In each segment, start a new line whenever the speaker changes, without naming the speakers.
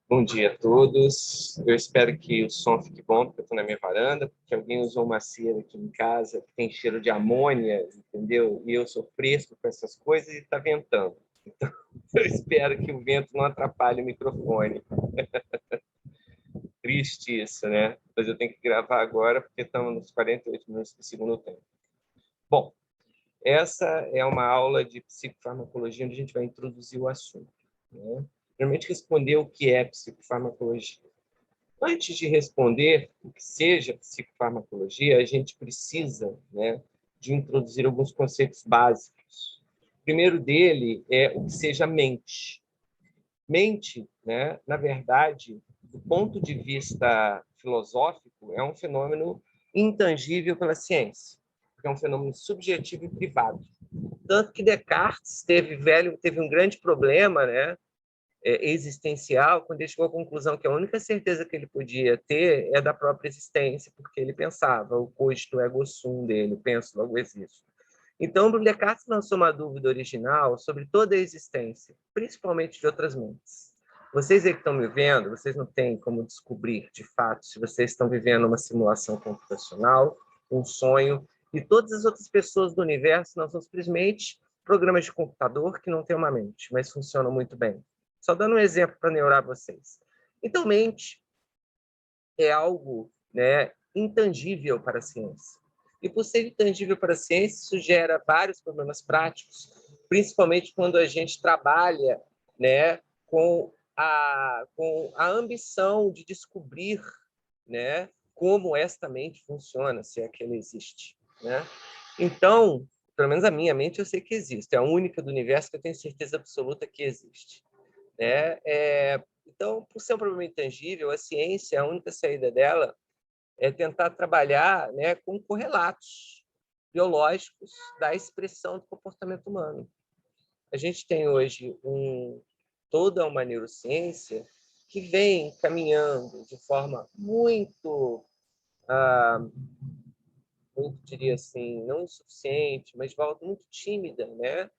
Bom dia a todos. Eu espero que o som fique bom, porque eu estou na minha varanda, porque alguém usou uma cera aqui em casa que tem cheiro de amônia, entendeu? E eu sou fresco com essas coisas e está ventando. Então, eu espero que o vento não atrapalhe o microfone. Triste isso, né? Mas eu tenho que gravar agora, porque estamos nos 48 minutos do segundo tempo. Bom, essa é uma aula de psicofarmacologia, onde a gente vai introduzir o assunto, né? Primeiramente, responder o que é psicofarmacologia. Antes de responder o que seja psicofarmacologia, a gente precisa, né, de introduzir alguns conceitos básicos. O primeiro dele é o que seja mente. Mente, né, na verdade, do ponto de vista filosófico, é um fenômeno intangível pela ciência, porque é um fenômeno subjetivo e privado. Tanto que Descartes teve um grande problema, né, existencial, quando ele chegou à conclusão que a única certeza que ele podia ter é da própria existência, porque ele pensava, o cogito ergo sum dele, penso, logo existo. Então, Descartes lançou uma dúvida original sobre toda a existência, principalmente de outras mentes. Vocês aí que estão me vendo, vocês não têm como descobrir, de fato, se vocês estão vivendo uma simulação computacional, um sonho, e todas as outras pessoas do universo não são simplesmente programas de computador que não têm uma mente, mas funcionam muito bem. Só dando um exemplo para neurar vocês. Então, mente é algo, né, intangível para a ciência. E por ser intangível para a ciência, isso gera vários problemas práticos, principalmente quando a gente trabalha, né, com a ambição de descobrir, né, como esta mente funciona, se é que ela existe, né? Então, pelo menos a minha mente eu sei que existe, é a única do universo que eu tenho certeza absoluta que existe, né? Então, por ser um problema intangível, a ciência, a única saída dela é tentar trabalhar, né, com correlatos biológicos da expressão do comportamento humano. A gente tem hoje toda uma neurociência que vem caminhando de forma muito, diria assim, não insuficiente, mas de volta muito tímida, né?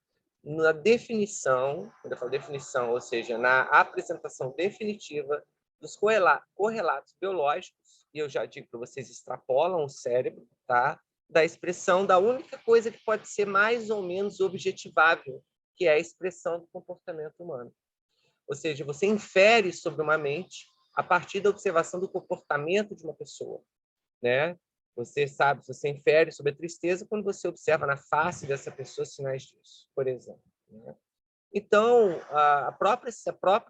Na definição, quando eu falo definição, ou seja, na apresentação definitiva dos correlatos biológicos, e eu já digo para vocês, extrapolam o cérebro, tá? Da expressão da única coisa que pode ser mais ou menos objetivável, que é a expressão do comportamento humano. Ou seja, você infere sobre uma mente a partir da observação do comportamento de uma pessoa, né? Você infere sobre a tristeza quando você observa na face dessa pessoa sinais disso, por exemplo, né? Então, a própria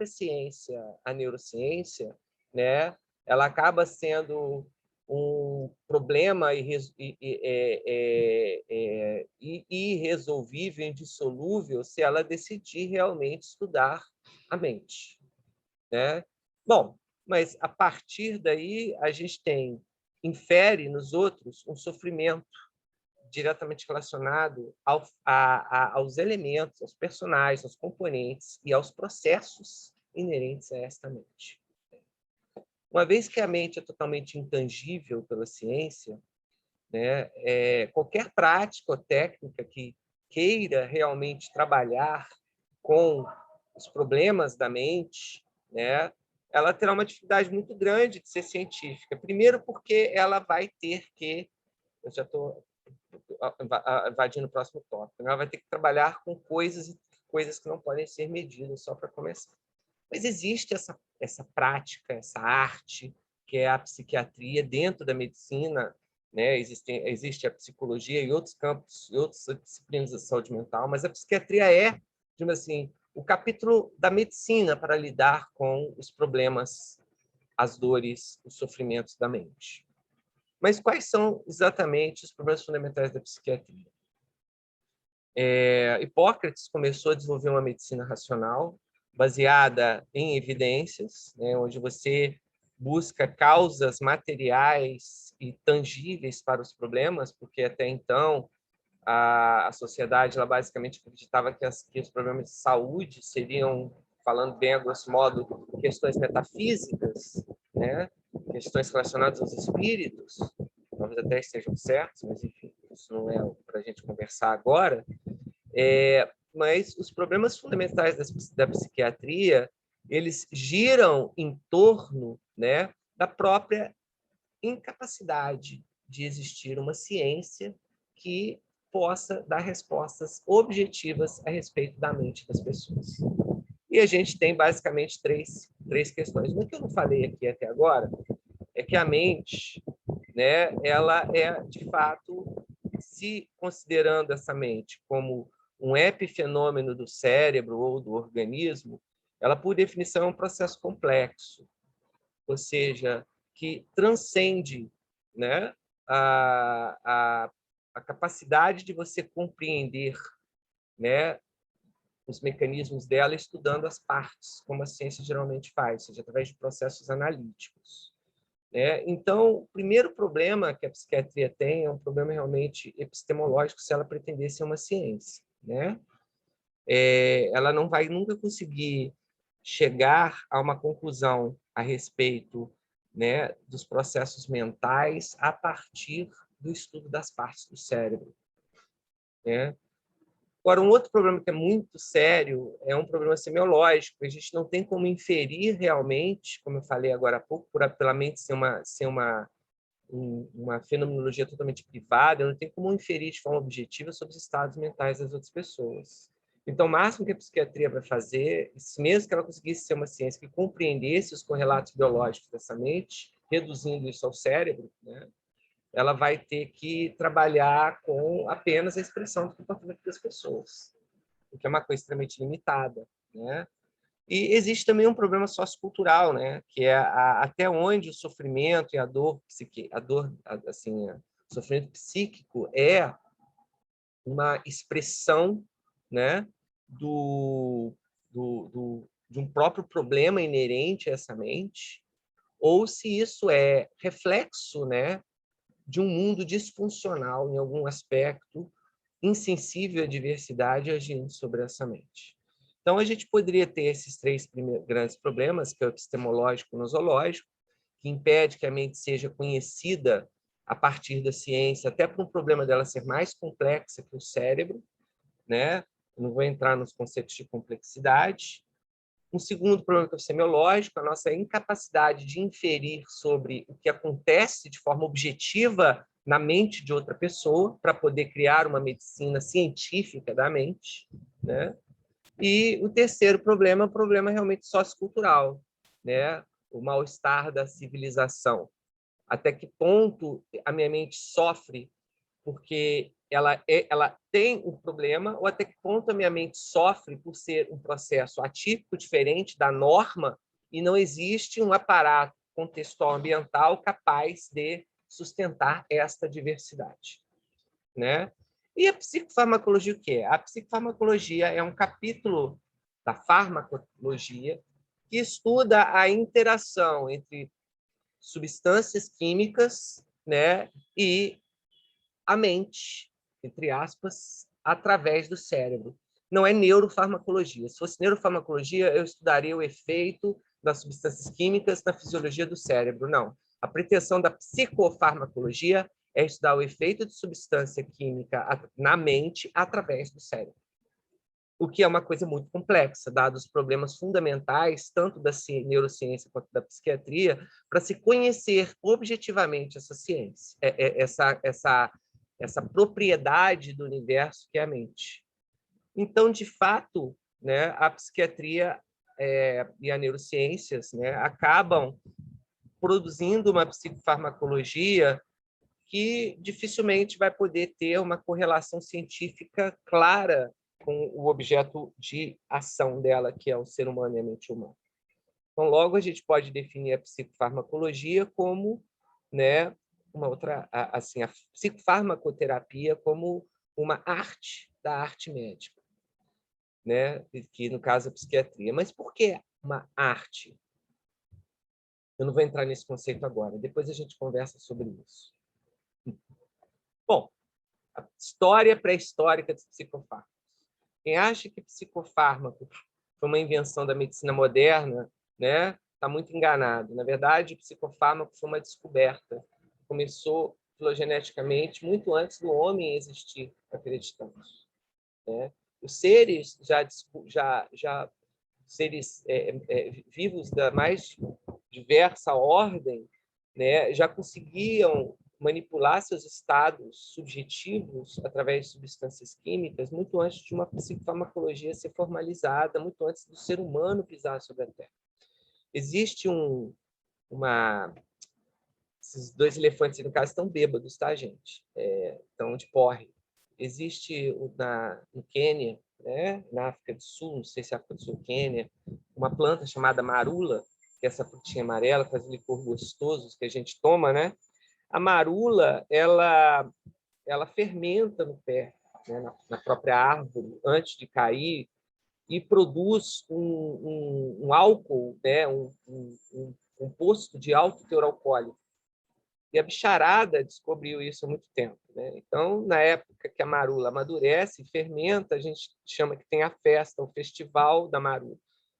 ciência, a neurociência, né, ela acaba sendo um problema irresolvível, indissolúvel, se ela decidir realmente estudar a mente, né? Bom, mas a partir daí a gente infere nos outros um sofrimento diretamente relacionado aos elementos, aos personagens, aos componentes e aos processos inerentes a esta mente. Uma vez que a mente é totalmente intangível pela ciência, né, qualquer prática ou técnica que queira realmente trabalhar com os problemas da mente, né, ela terá uma dificuldade muito grande de ser científica. Primeiro porque ela vai ter que... Eu já estou invadindo o próximo tópico. Ela vai ter que trabalhar com coisas que não podem ser medidas, só para começar. Mas existe essa prática, essa arte, que é a psiquiatria dentro da medicina, né? Existe a psicologia e outros campos, e outras disciplinas da saúde mental, mas a psiquiatria é, digamos assim, o capítulo da medicina para lidar com os problemas, as dores, os sofrimentos da mente. Mas quais são exatamente os problemas fundamentais da psiquiatria? Hipócrates começou a desenvolver uma medicina racional baseada em evidências, né, onde você busca causas materiais e tangíveis para os problemas, porque até então a sociedade ela basicamente acreditava que os problemas de saúde seriam, falando bem a grosso modo, questões metafísicas, né, questões relacionadas aos espíritos, talvez até estejam certos, mas enfim, isso não é para a gente conversar agora. Mas os problemas fundamentais da psiquiatria eles giram em torno, né, da própria incapacidade de existir uma ciência que possa dar respostas objetivas a respeito da mente das pessoas. E a gente tem basicamente três questões. Uma que eu não falei aqui até agora é que a mente, né, ela é, de fato, se considerando essa mente como um epifenômeno do cérebro ou do organismo, ela, por definição, é um processo complexo, ou seja, que transcende, né, a capacidade de você compreender, né, os mecanismos dela estudando as partes, como a ciência geralmente faz, ou seja, através de processos analíticos. Então, o primeiro problema que a psiquiatria tem é um problema realmente epistemológico, se ela pretender ser uma ciência. Ela não vai nunca conseguir chegar a uma conclusão a respeito, né, dos processos mentais a partir do estudo das partes do cérebro. Agora, um outro problema que é muito sério é um problema semiológico. A gente não tem como inferir realmente, como eu falei agora há pouco, pela mente ser uma fenomenologia totalmente privada, eu não tenho como inferir de forma objetiva sobre os estados mentais das outras pessoas. Então, o máximo que a psiquiatria vai fazer, mesmo que ela conseguisse ser uma ciência que compreendesse os correlatos biológicos dessa mente, reduzindo isso ao cérebro, né, ela vai ter que trabalhar com apenas a expressão do comportamento das pessoas, o que é uma coisa extremamente limitada, né? E existe também um problema sociocultural, né? Que é até onde o sofrimento e a dor assim, o sofrimento psíquico é uma expressão, né, de um próprio problema inerente a essa mente, ou se isso é reflexo, né, de um mundo disfuncional em algum aspecto, insensível à diversidade agindo sobre essa mente. Então, a gente poderia ter esses três grandes problemas, que é o epistemológico e o nosológico, que impede que a mente seja conhecida a partir da ciência, até por um problema dela ser mais complexa que o cérebro, né? Eu não vou entrar nos conceitos de complexidade. Um segundo problema que é o semiológico, a nossa incapacidade de inferir sobre o que acontece de forma objetiva na mente de outra pessoa para poder criar uma medicina científica da mente, né? E o terceiro problema é o problema realmente sociocultural, né? O mal-estar da civilização. Até que ponto a minha mente sofre porque ela tem um problema, ou até que ponto a minha mente sofre por ser um processo atípico, diferente da norma, e não existe um aparato contextual ambiental capaz de sustentar esta diversidade, né? E a psicofarmacologia o que é? A psicofarmacologia é um capítulo da farmacologia que estuda a interação entre substâncias químicas, né, e a mente, entre aspas, através do cérebro. Não é neurofarmacologia. Se fosse neurofarmacologia, eu estudaria o efeito das substâncias químicas na fisiologia do cérebro. Não. A pretensão da psicofarmacologia é estudar o efeito de substância química na mente através do cérebro. O que é uma coisa muito complexa, dados os problemas fundamentais, tanto da neurociência quanto da psiquiatria, para se conhecer objetivamente essa ciência, essa propriedade do universo que é a mente. Então, de fato, né, a psiquiatria e a neurociências, né, acabam produzindo uma psicofarmacologia que dificilmente vai poder ter uma correlação científica clara com o objeto de ação dela, que é o ser humano e a mente humana. Então, logo, a gente pode definir a psicofarmacologia como, né, uma outra, assim, a psicofarmacoterapia como uma arte da arte médica, né, que no caso é a psiquiatria. Mas por que uma arte? Eu não vou entrar nesse conceito agora, depois a gente conversa sobre isso. Bom, a história pré-histórica dos psicofármacos. Quem acha que psicofármaco foi uma invenção da medicina moderna, né, está muito enganado. Na verdade, o psicofármaco foi uma descoberta. Começou filogeneticamente muito antes do homem existir, acreditamos, né? Os seres já seres vivos da mais diversa ordem, né, já conseguiam manipular seus estados subjetivos através de substâncias químicas muito antes de uma psicofarmacologia ser formalizada, muito antes do ser humano pisar sobre a Terra. Existe esses dois elefantes, no caso, estão bêbados, tá, gente? Estão de porre. Existe no Quênia, né, na África do Sul, não sei se é África do Sul, Quênia, uma planta chamada marula, que é essa frutinha amarela, que faz um licor gostoso que a gente toma, né? A marula, ela fermenta no pé, né, na própria árvore, antes de cair, e produz um álcool, né, um composto de alto teor alcoólico. E a bicharada descobriu isso há muito tempo, né? Então, na época que a marula amadurece e fermenta, a gente chama que tem a festa, o festival da marula,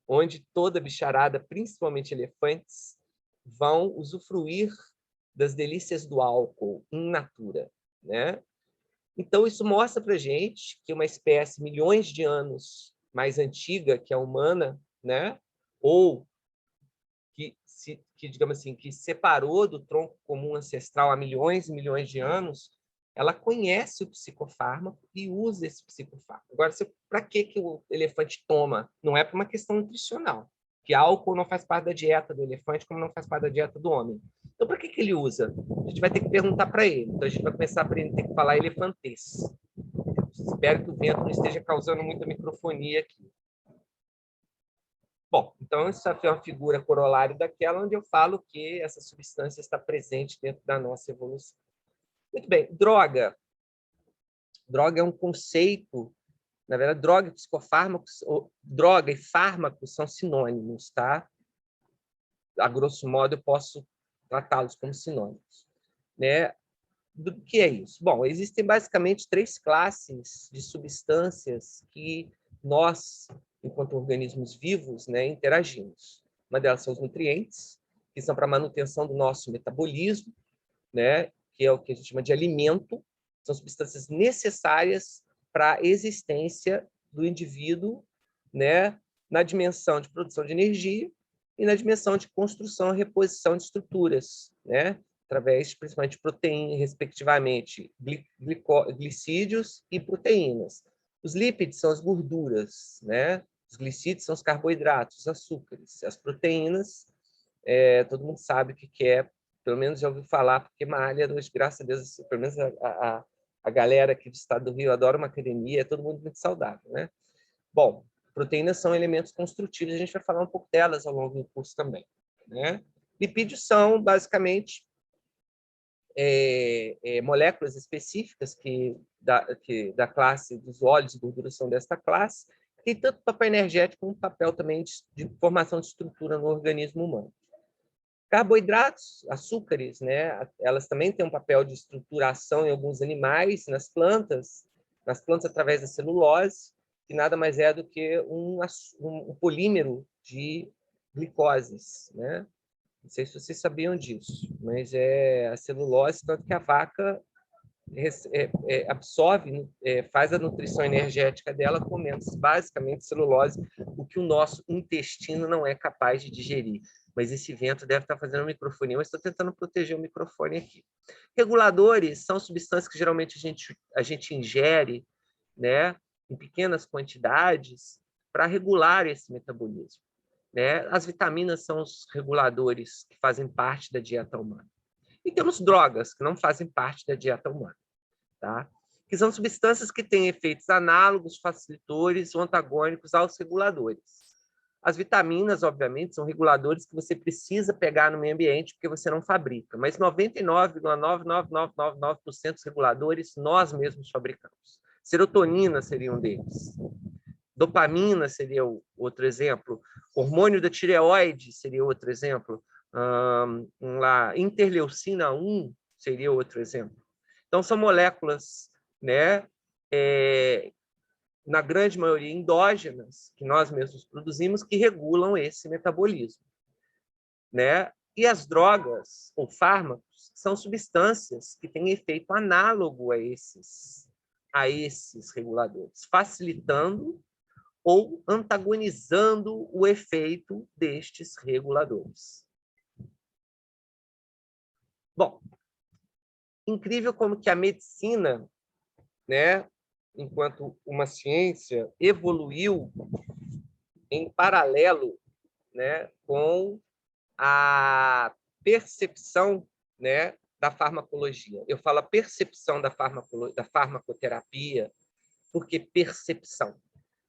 onde toda bicharada, principalmente elefantes, vão usufruir das delícias do álcool in natura, né? Então, isso mostra para a gente que uma espécie milhões de anos mais antiga que a humana, né? Ou que, digamos assim, que separou do tronco comum ancestral há milhões e milhões de anos, ela conhece o psicofármaco e usa esse psicofármaco. Agora, para que o elefante toma? Não é para uma questão nutricional, que álcool não faz parte da dieta do elefante, como não faz parte da dieta do homem. Então, para que ele usa? A gente vai ter que perguntar para ele. Então, a gente vai começar a aprender, ter que falar elefantês. Espero que o vento não esteja causando muita microfonia aqui. Bom, então essa é uma figura corolária daquela onde eu falo que essa substância está presente dentro da nossa evolução. Muito bem, droga. Droga é um conceito, na verdade, droga e psicofármacos, droga e fármacos são sinônimos, tá? A grosso modo, eu posso tratá-los como sinônimos, né? Do que é isso? Bom, existem basicamente 3 classes de substâncias que nós, enquanto organismos vivos, né, interagimos. Uma delas são os nutrientes, que são para a manutenção do nosso metabolismo, né, que é o que a gente chama de alimento, são substâncias necessárias para a existência do indivíduo, né, na dimensão de produção de energia e na dimensão de construção e reposição de estruturas, né, através, principalmente, de proteínas, respectivamente, glicídios e proteínas. Os lípidos são as gorduras, né? Os glicídios são os carboidratos, os açúcares. As proteínas, todo mundo sabe o que é, pelo menos já ouviu falar, porque malha, graças a Deus, pelo menos a galera aqui do estado do Rio adora uma academia, é todo mundo muito saudável, né? Bom, proteínas são elementos construtivos, a gente vai falar um pouco delas ao longo do curso também, né? Lipídios são, basicamente, moléculas específicas da classe dos óleos e gorduras são desta classe, que tem tanto papel energético como papel também de formação de estrutura no organismo humano. Carboidratos, açúcares, né? Elas também têm um papel de estruturação em alguns animais, nas plantas através da celulose, que nada mais é do que um polímero de glicoses, né? Não sei se vocês sabiam disso, mas a celulose, tanto que a vaca absorve, faz a nutrição energética dela comendo basicamente celulose, o que o nosso intestino não é capaz de digerir. Mas esse vento deve estar fazendo microfonia, mas estou tentando proteger o microfone aqui. Reguladores são substâncias que geralmente a gente ingere, né, em pequenas quantidades para regular esse metabolismo, né? As vitaminas são os reguladores que fazem parte da dieta humana. E temos drogas que não fazem parte da dieta humana, tá? Que são substâncias que têm efeitos análogos, facilitadores ou antagônicos aos reguladores. As vitaminas, obviamente, são reguladores que você precisa pegar no meio ambiente porque você não fabrica, mas 99,99999% dos reguladores nós mesmos fabricamos. Serotonina seria um deles. Dopamina seria outro exemplo. Hormônio da tireoide seria outro exemplo. Interleucina 1 seria outro exemplo. Então, são moléculas, né, na grande maioria endógenas, que nós mesmos produzimos, que regulam esse metabolismo, né? E as drogas ou fármacos são substâncias que têm efeito análogo a esses reguladores, facilitando ou antagonizando o efeito destes reguladores. Bom, incrível como que a medicina, né, enquanto uma ciência, evoluiu em paralelo, né, com a percepção, né, da farmacologia. Eu falo a percepção da farmacoterapia, porque percepção.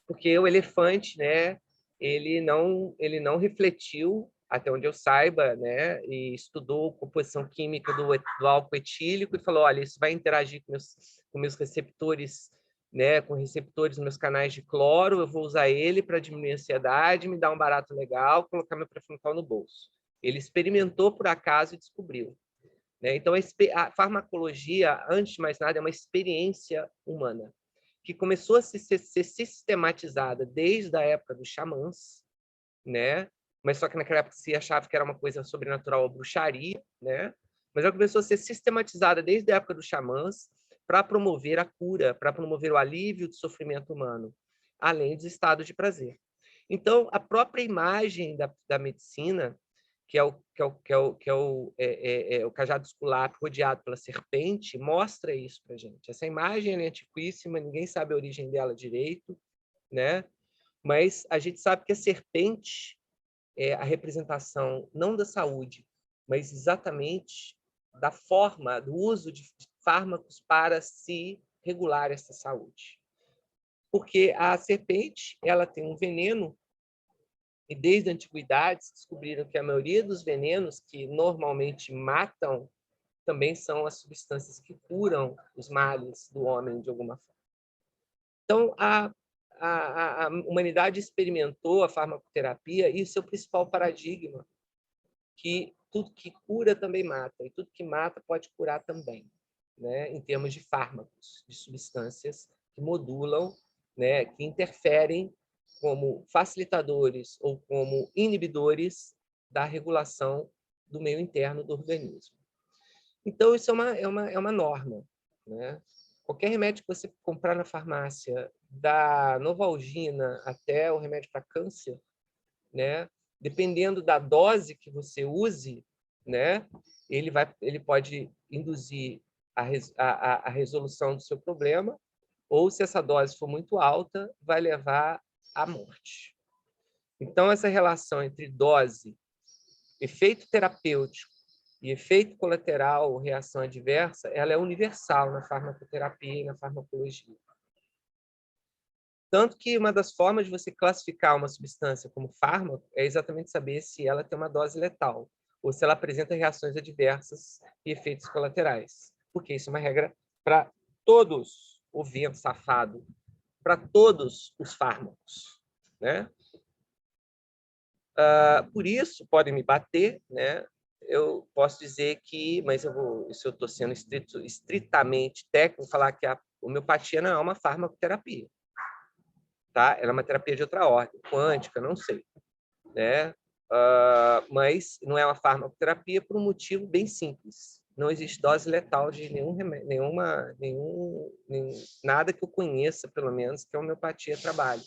Porque o elefante, né, ele não refletiu, até onde eu saiba, né, e estudou a composição química do álcool etílico e falou, olha, isso vai interagir com meus receptores, né, com receptores nos meus canais de cloro, eu vou usar ele para diminuir a ansiedade, me dar um barato legal, colocar meu pré-frontal no bolso. Ele experimentou por acaso e descobriu. Né? Então, a farmacologia, antes de mais nada, é uma experiência humana, que começou a ser sistematizada desde a época dos xamãs, né? Mas só que naquela época se achava que era uma coisa sobrenatural ou bruxaria, né? Mas ela começou a ser sistematizada desde a época dos xamãs para promover a cura, para promover o alívio do sofrimento humano, além dos estados de prazer. Então, a própria imagem da medicina, que é o cajado esculápio rodeado pela serpente, mostra isso para a gente. Essa imagem é antiquíssima, ninguém sabe a origem dela direito, né? Mas a gente sabe que a serpente é a representação não da saúde, mas exatamente da forma, do uso de fármacos para se regular essa saúde. Porque a serpente, ela tem um veneno, e desde a antiguidade se descobriram que a maioria dos venenos que normalmente matam também são as substâncias que curam os males do homem de alguma forma. Então, a humanidade experimentou a farmacoterapia e o seu principal paradigma, que tudo que cura também mata, e tudo que mata pode curar também, né? Em termos de fármacos, de substâncias que modulam, né? Que interferem como facilitadores ou como inibidores da regulação do meio interno do organismo. Então, isso é uma norma, né? Qualquer remédio que você comprar na farmácia, da Novalgina até o remédio para câncer, né? Dependendo da dose que você use, né? Ele pode induzir a resolução do seu problema, ou se essa dose for muito alta, vai levar à morte. Então, essa relação entre dose, efeito terapêutico e efeito colateral ou reação adversa, ela é universal na farmacoterapia e na farmacologia. Tanto que uma das formas de você classificar uma substância como fármaco é exatamente saber se ela tem uma dose letal ou se ela apresenta reações adversas e efeitos colaterais. Porque isso é uma regra para todos, o vento safado, para todos os fármacos, né? Por isso, podem me bater, né? Eu posso dizer que, mas se eu estou sendo estritamente técnico, falar que a homeopatia não é uma farmacoterapia. Tá? Ela é uma terapia de outra ordem, quântica, não sei. Né? Mas não é uma farmacoterapia por um motivo bem simples. Não existe dose letal de nada que eu conheça, pelo menos, que a homeopatia trabalhe.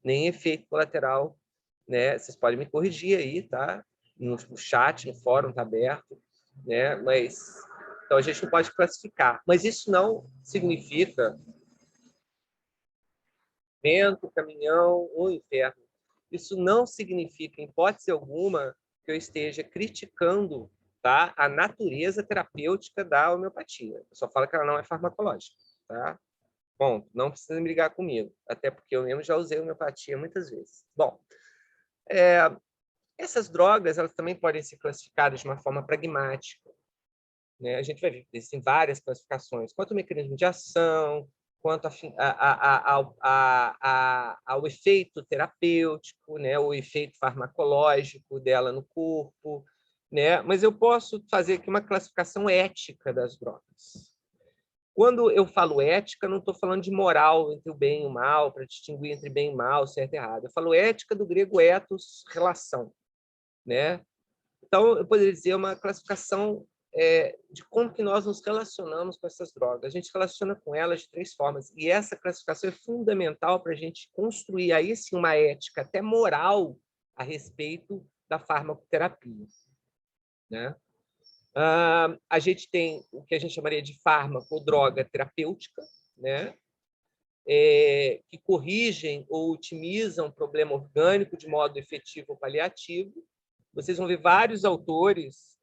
Nem efeito colateral, né? Vocês podem me corrigir aí, tá? No chat, no fórum, tá aberto, né? Mas então a gente não pode classificar. Mas isso não significa vento, caminhão ou inferno. Isso não significa, em hipótese alguma, que eu esteja criticando, tá, a natureza terapêutica da homeopatia. Eu só falo que ela não é farmacológica. Tá? Ponto. Não precisa me brigar comigo, até porque eu mesmo já usei homeopatia muitas vezes. Bom, essas drogas elas também podem ser classificadas de uma forma pragmática. Né? A gente vai ver existem várias classificações, quanto ao mecanismo de ação, quanto ao efeito terapêutico, né? O efeito farmacológico dela no corpo. Né? Mas eu posso fazer aqui uma classificação ética das drogas. Quando eu falo ética, não estou falando de moral entre o bem e o mal, para distinguir entre bem e mal, certo e errado. Eu falo ética do grego ethos, relação. Né? Então, eu poderia dizer uma classificação de como que nós nos relacionamos com essas drogas. A gente relaciona com elas de 3 formas, e essa classificação é fundamental para a gente construir aí sim uma ética até moral a respeito da farmacoterapia, né? A gente tem o que a gente chamaria de fármaco ou droga terapêutica, né? Que corrigem ou otimizam o problema orgânico de modo efetivo ou paliativo. Vocês vão ver vários autores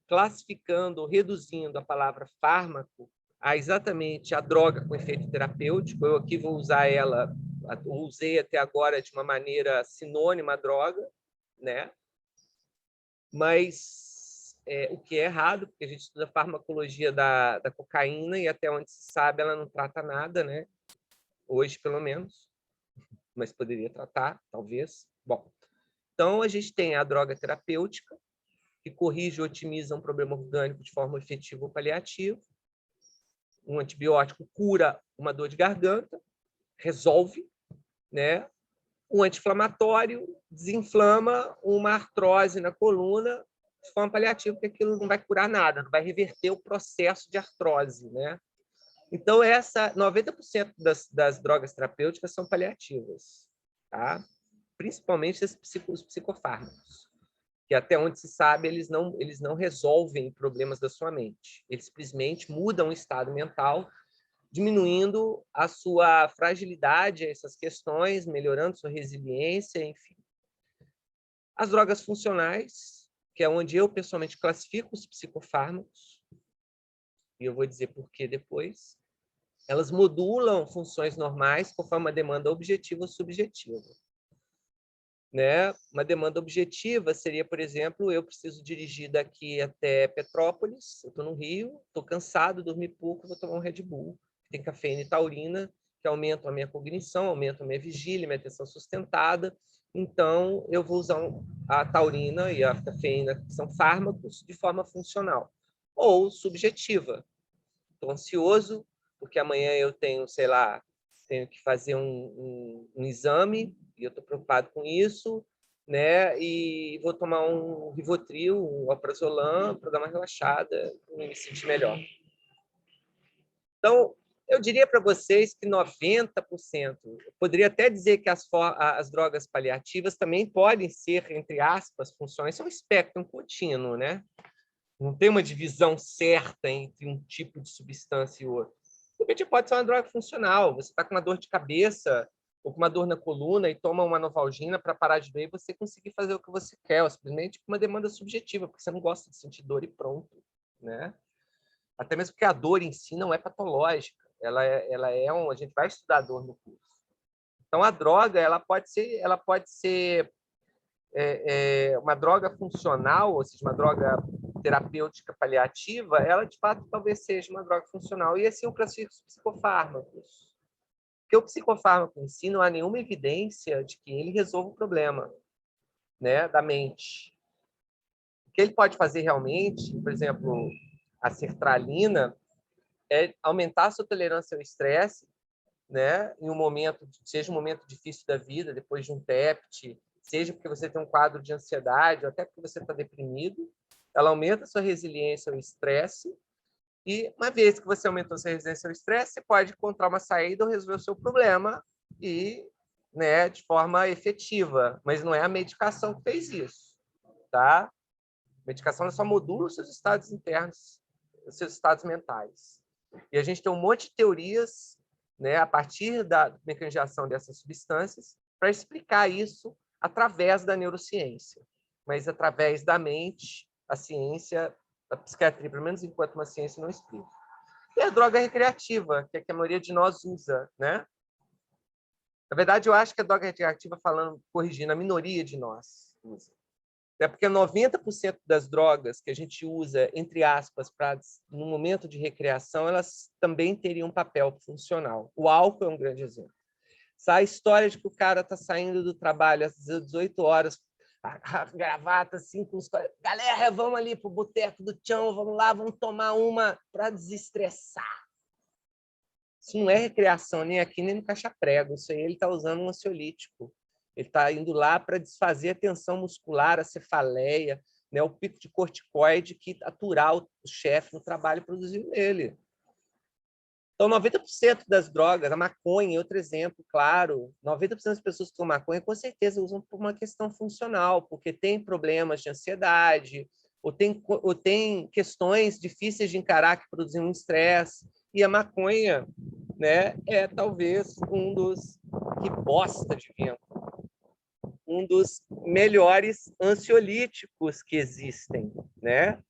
classificando ou reduzindo a palavra fármaco a exatamente a droga com efeito terapêutico. Eu aqui vou usar ela, usei até agora de uma maneira sinônima à droga, né? Mas o que é errado, porque a gente estuda a farmacologia da cocaína e até onde se sabe ela não trata nada, né? Hoje, pelo menos, mas poderia tratar, talvez. Bom, então a gente tem a droga terapêutica, que corrige ou otimiza um problema orgânico de forma efetiva ou paliativa. Um antibiótico cura uma dor de garganta, resolve, né? Um anti-inflamatório desinflama uma artrose na coluna de forma paliativa, porque aquilo não vai curar nada, não vai reverter o processo de artrose, né? Então, 90% das drogas terapêuticas são paliativas, tá? Principalmente os psicofármacos, que até onde se sabe, eles não resolvem problemas da sua mente. Eles simplesmente mudam o estado mental, diminuindo a sua fragilidade a essas questões, melhorando sua resiliência, enfim. As drogas funcionais, que é onde eu pessoalmente classifico os psicofármacos, e eu vou dizer por que depois, elas modulam funções normais conforme uma demanda objetiva ou subjetiva. Né? Uma demanda objetiva seria, por exemplo, eu preciso dirigir daqui até Petrópolis, eu estou no Rio, estou cansado, dormi pouco, vou tomar um Red Bull, tem cafeína e taurina, que aumentam a minha cognição, aumentam a minha vigília, minha atenção sustentada, então eu vou usar a taurina e a cafeína, que são fármacos, de forma funcional. Ou subjetiva. Estou ansioso, porque amanhã eu tenho, sei lá, tenho que fazer um exame, e eu estou preocupado com isso, né? E vou tomar um Rivotril, um alprazolam, para dar uma relaxada e me sentir melhor. Então, eu diria para vocês que 90%, eu poderia até dizer que as drogas paliativas também podem ser, entre aspas, funções, são um espectro contínuo, né? Não tem uma divisão certa entre um tipo de substância e outro. De repente pode ser uma droga funcional. Você está com uma dor de cabeça ou com uma dor na coluna e toma uma Novalgina para parar de doer e você conseguir fazer o que você quer, ou simplesmente uma demanda subjetiva, porque você não gosta de sentir dor e pronto, né? Até mesmo porque a dor em si não é patológica. A gente vai estudar a dor no curso. Então a droga, ela pode ser uma droga funcional, ou seja, uma droga terapêutica paliativa, ela de fato talvez seja uma droga funcional. E assim eu classifico os psicofármacos. Porque o psicofármaco em si não há nenhuma evidência de que ele resolva o problema, né, da mente. O que ele pode fazer realmente, por exemplo, a sertralina, é aumentar a sua tolerância ao estresse, né, em um momento, seja um momento difícil da vida, depois de um TEPT, seja porque você tem um quadro de ansiedade, ou até porque você está deprimido, ela aumenta a sua resiliência ao estresse, e uma vez que você aumentou a sua resiliência ao estresse, você pode encontrar uma saída ou resolver o seu problema, e, né, de forma efetiva, mas não é a medicação que fez isso, tá? A medicação só modula os seus estados internos, os seus estados mentais. E a gente tem um monte de teorias, né, a partir da mecanização dessas substâncias, para explicar isso através da neurociência. Mas através da mente, a ciência, a psiquiatria, pelo menos enquanto uma ciência, não explica. E a droga recreativa, que é que a maioria de nós usa, né? Na verdade, eu acho que a droga recreativa, corrigindo, a minoria de nós usa. É porque 90% das drogas que a gente usa, entre aspas, no momento de recreação, elas também teriam um papel funcional. O álcool é um grande exemplo. A história de que o cara está saindo do trabalho às 18 horas, a gravata assim, com os... Galera, vamos ali para o boteco do Tchão, vamos lá, vamos tomar uma para desestressar. Isso não é recreação nem aqui, nem no caixa-prego. Isso aí ele está usando um ansiolítico. Ele está indo lá para desfazer a tensão muscular, a cefaleia, né, o pico de corticoide que aturar o chefe no trabalho produzido nele. Então, 90% das drogas, a maconha é outro exemplo, claro, 90% das pessoas que tomam maconha, com certeza, usam por uma questão funcional, porque tem problemas de ansiedade, ou tem questões difíceis de encarar que produzem um estresse, e a maconha, né, é talvez um dos, que bosta de vento, um dos melhores ansiolíticos que existem, né?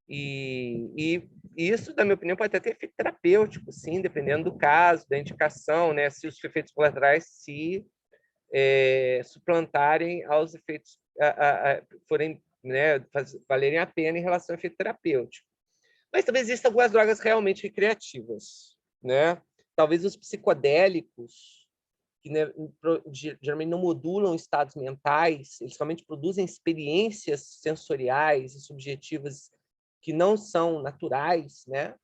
E isso, na minha opinião, pode até ter efeito terapêutico, sim, dependendo do caso, da indicação, né? Se os efeitos colaterais se suplantarem aos efeitos, forem, né, valerem a pena em relação ao efeito terapêutico. Mas talvez existam algumas drogas realmente recreativas, né? Talvez os psicodélicos, que, né, geralmente não modulam estados mentais, eles somente produzem experiências sensoriais e subjetivas que não são naturais, né?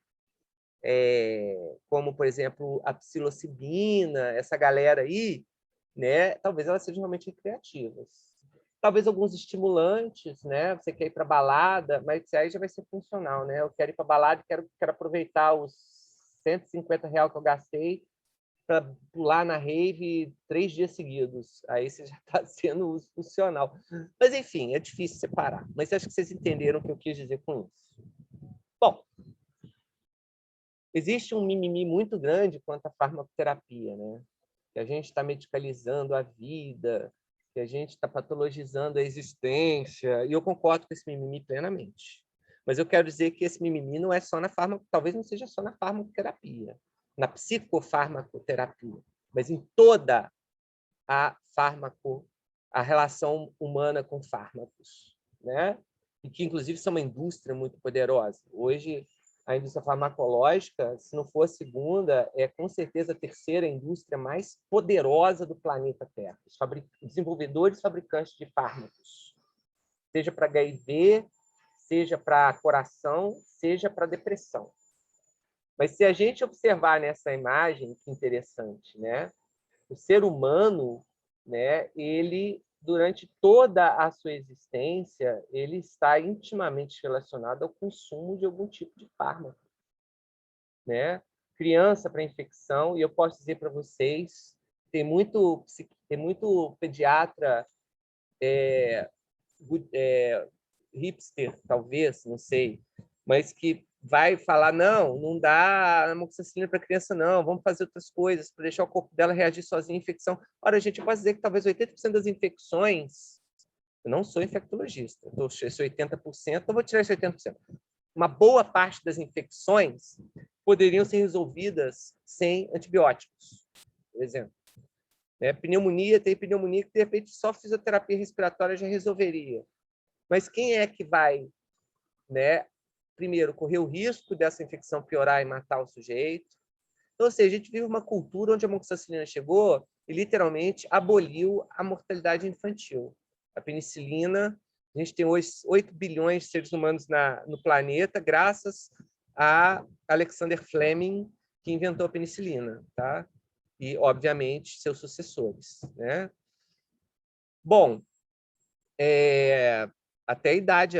Como, por exemplo, a psilocibina, essa galera aí, né? Talvez elas sejam realmente recreativas. Talvez alguns estimulantes, né? Você quer ir para balada, mas aí já vai ser funcional, né? Eu quero ir para balada e quero aproveitar os R$ 150 que eu gastei para pular na rave 3 dias seguidos. Aí você já está sendo uso funcional. Mas, enfim, é difícil separar. Mas acho que vocês entenderam o que eu quis dizer com isso. Bom, existe um mimimi muito grande quanto à farmacoterapia, né? Que a gente está medicalizando a vida, que a gente está patologizando a existência, e eu concordo com esse mimimi plenamente. Mas eu quero dizer que esse mimimi não é só na talvez não seja só na farmacoterapia, na psicofarmacoterapia, mas em toda a a relação humana com fármacos, né? E que inclusive são uma indústria muito poderosa. Hoje a indústria farmacológica, se não for a segunda, é com certeza a terceira indústria mais poderosa do planeta Terra. Os desenvolvedores e fabricantes de fármacos, seja para HIV, seja para coração, seja para depressão. Mas se a gente observar nessa imagem, que interessante, né? O ser humano, né, ele, durante toda a sua existência, ele está intimamente relacionado ao consumo de algum tipo de fármaco, né? Criança para infecção, e eu posso dizer para vocês, tem muito pediatra hipster, talvez, não sei, mas que vai falar, não dá amoxicilina para criança, não, vamos fazer outras coisas para deixar o corpo dela reagir sozinho à infecção. Ora, gente, eu posso dizer que talvez 80% das infecções, eu não sou infectologista, eu sou 80%, eu vou tirar esse 80%. Uma boa parte das infecções poderiam ser resolvidas sem antibióticos, por exemplo. Pneumonia, tem pneumonia que, de repente, só fisioterapia respiratória já resolveria. Mas quem é que vai, né, primeiro, correr o risco dessa infecção piorar e matar o sujeito? Então, ou seja, a gente vive uma cultura onde a amoxicilina chegou e, literalmente, aboliu a mortalidade infantil. A penicilina, a gente tem hoje 8 bilhões de seres humanos no planeta, graças a Alexander Fleming, que inventou a penicilina, tá? E, obviamente, seus sucessores, né? Bom, até a idade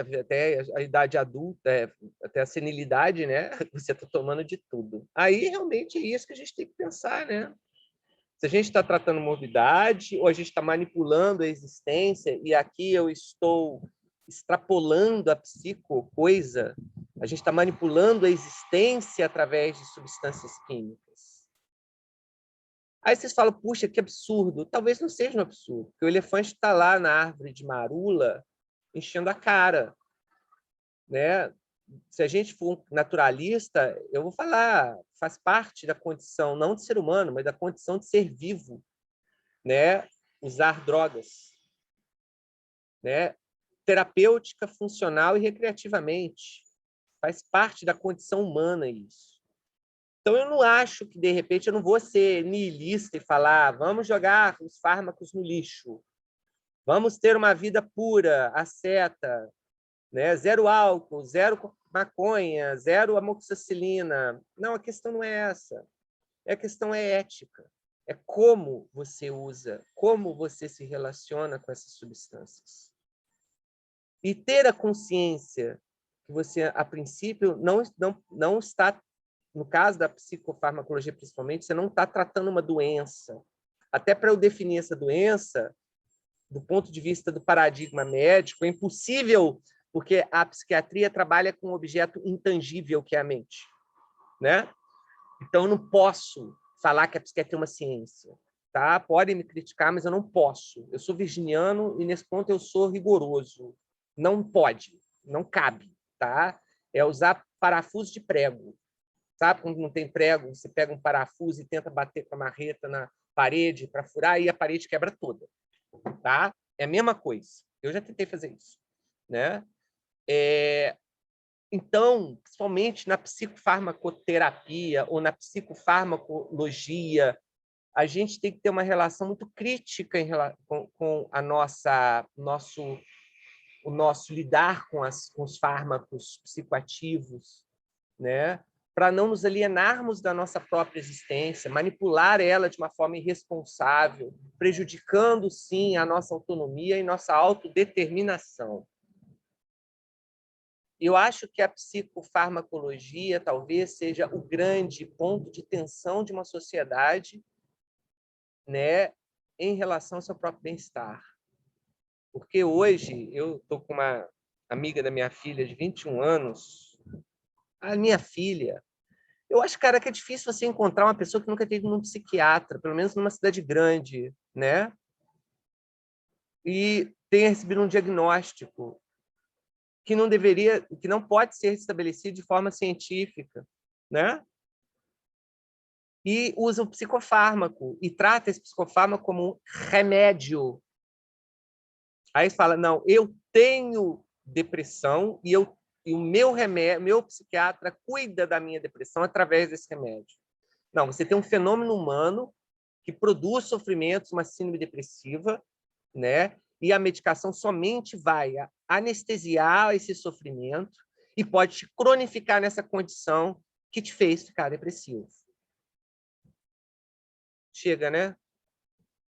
adulta, até a senilidade, né? Você está tomando de tudo. Aí, realmente, é isso que a gente tem que pensar, né? Se a gente está tratando morbidade ou a gente está manipulando a existência, e aqui eu estou extrapolando a psicocoisa, a gente está manipulando a existência através de substâncias químicas. Aí vocês falam, puxa, que absurdo. Talvez não seja um absurdo, porque o elefante está lá na árvore de marula enchendo a cara, né? Se a gente for naturalista, eu vou falar, faz parte da condição, não de ser humano, mas da condição de ser vivo, né? Usar drogas, né? Terapêutica, funcional e recreativamente. Faz parte da condição humana isso. Então, eu não acho que, de repente, eu não vou ser niilista e falar vamos jogar os fármacos no lixo, vamos ter uma vida pura, asceta, né? Zero álcool, zero maconha, zero amoxicilina. Não, a questão não é essa. A questão é ética. É como você usa, como você se relaciona com essas substâncias. e ter a consciência que você, a princípio, não está, no caso da psicofarmacologia principalmente, você não está tratando uma doença. Até para eu definir essa doença, do ponto de vista do paradigma médico, é impossível, porque a psiquiatria trabalha com um objeto intangível, que é a mente, né? Então, eu não posso falar que a psiquiatria é uma ciência. Tá? Podem me criticar, mas eu não posso. Eu sou virginiano e, nesse ponto, eu sou rigoroso. Não pode, não cabe. Tá? É usar parafuso de prego. Sabe quando não tem prego, você pega um parafuso e tenta bater com a marreta na parede para furar e a parede quebra toda. Tá? É a mesma coisa. Eu já tentei fazer isso. Né? Então, principalmente na psicofarmacoterapia ou na psicofarmacologia, a gente tem que ter uma relação muito crítica com o nosso lidar com os fármacos psicoativos, né? Para não nos alienarmos da nossa própria existência, manipular ela de uma forma irresponsável, prejudicando, sim, a nossa autonomia e nossa autodeterminação. Eu acho que a psicofarmacologia talvez seja o grande ponto de tensão de uma sociedade, né, em relação ao seu próprio bem-estar. Porque hoje eu estou com uma amiga da minha filha de 21 anos, a minha filha, eu acho, cara, que é difícil você encontrar uma pessoa que nunca teve num psiquiatra, pelo menos numa cidade grande, né? E tenha recebido um diagnóstico que não deveria, que não pode ser estabelecido de forma científica, né? E usa o psicofármaco e trata esse psicofármaco como um remédio. Aí fala, não, eu tenho depressão e o meu remédio, meu psiquiatra cuida da minha depressão através desse remédio. Não, você tem um fenômeno humano que produz sofrimentos, uma síndrome depressiva, né? E a medicação somente vai anestesiar esse sofrimento e pode te cronificar nessa condição que te fez ficar depressivo. Chega, né?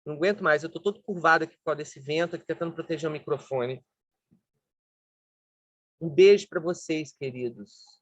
Não aguento mais, eu estou todo curvado aqui por causa desse vento, aqui tentando proteger o microfone. Um beijo para vocês, queridos.